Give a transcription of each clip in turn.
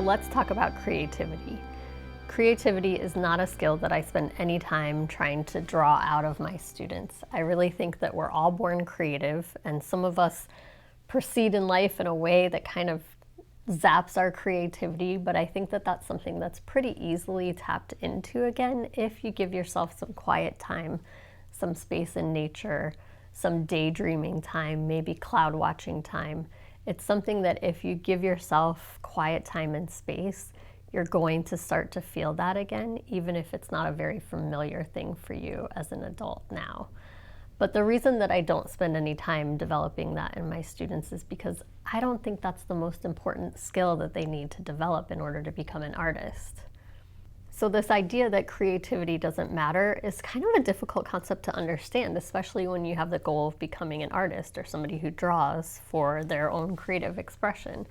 let's talk about creativity. Creativity is not a skill that I spend any time trying to draw out of my students. I really think that we're all born creative, and some of us proceed in life in a way that kind of zaps our creativity, but I think that that's something that's pretty easily tapped into again if you give yourself some quiet time, some space in nature, some daydreaming time, maybe cloud watching time. It's something that if you give yourself quiet time and space, you're going to start to feel that again, even if it's not a very familiar thing for you as an adult now. But the reason that I don't spend any time developing that in my students is because I don't think that's the most important skill that they need to develop in order to become an artist. So this idea that creativity doesn't matter is kind of a difficult concept to understand, especially when you have the goal of becoming an artist or somebody who draws for their own creative expression.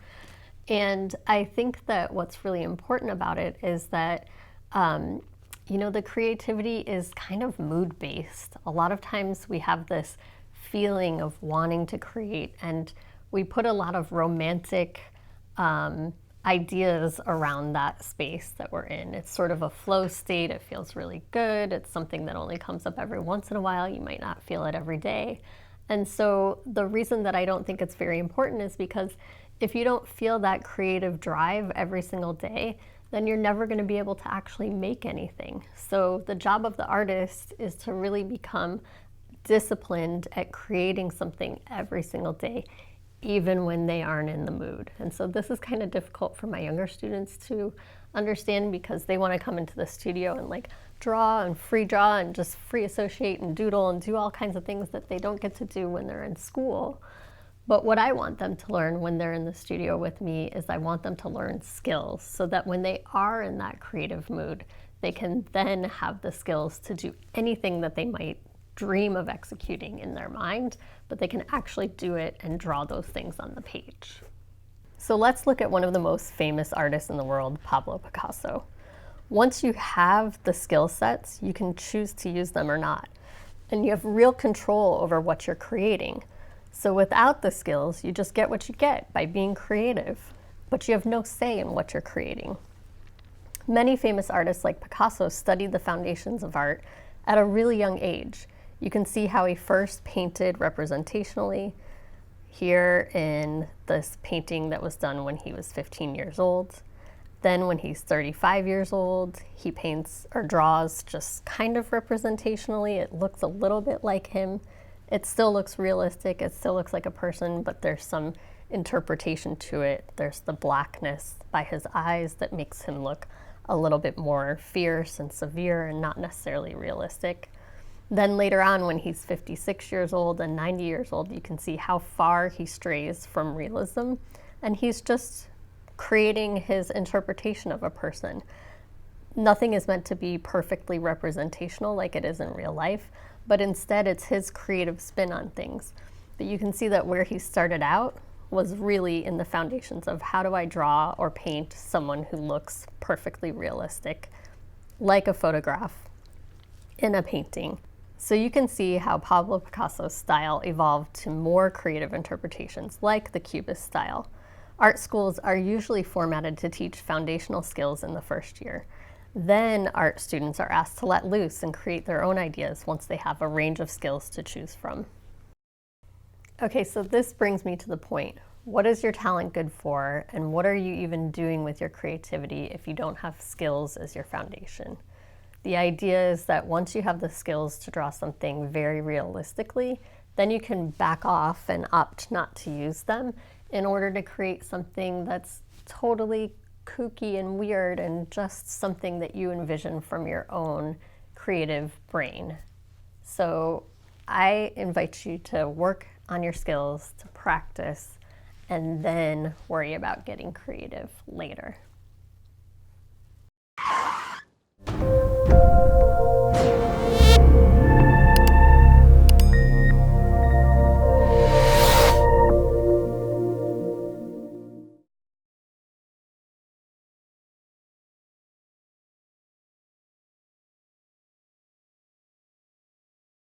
And I think that what's really important about it is that the creativity is kind of mood-based. A lot of times we have this feeling of wanting to create, and we put a lot of romantic ideas around that space that we're in. It's sort of a flow state. It feels really good. It's something that only comes up every once in a while. You might not feel it every day. And so the reason that I don't think it's very important is because if you don't feel that creative drive every single day, then you're never going to be able to actually make anything. So the job of the artist is to really become disciplined at creating something every single day, even when they aren't in the mood. And so this is kind of difficult for my younger students to understand because they want to come into the studio and draw and free draw and just free associate and doodle and do all kinds of things that they don't get to do when they're in school. But what I want them to learn when they're in the studio with me is I want them to learn skills so that when they are in that creative mood, they can then have the skills to do anything that they might dream of executing in their mind, but they can actually do it and draw those things on the page. So let's look at one of the most famous artists in the world, Pablo Picasso. Once you have the skill sets, you can choose to use them or not. And you have real control over what you're creating. So without the skills, you just get what you get by being creative, but you have no say in what you're creating. Many famous artists like Picasso studied the foundations of art at a really young age. You can see how he first painted representationally here in this painting that was done when he was 15 years old. Then when he's 35 years old, he paints or draws just kind of representationally. It looks a little bit like him. It still looks realistic, it still looks like a person, but there's some interpretation to it. There's the blackness by his eyes that makes him look a little bit more fierce and severe and not necessarily realistic. Then later on, when he's 56 years old and 90 years old, you can see how far he strays from realism, and he's just creating his interpretation of a person. Nothing is meant to be perfectly representational like it is in real life, but instead it's his creative spin on things. But you can see that where he started out was really in the foundations of how do I draw or paint someone who looks perfectly realistic, like a photograph in a painting. So you can see how Pablo Picasso's style evolved to more creative interpretations, like the Cubist style. Art schools are usually formatted to teach foundational skills in the first year. Then art students are asked to let loose and create their own ideas once they have a range of skills to choose from. Okay, so this brings me to the point. What is your talent good for, and what are you even doing with your creativity if you don't have skills as your foundation? The idea is that once you have the skills to draw something very realistically, then you can back off and opt not to use them in order to create something that's totally kooky and weird and just something that you envision from your own creative brain. So I invite you to work on your skills, to practice, and then worry about getting creative later.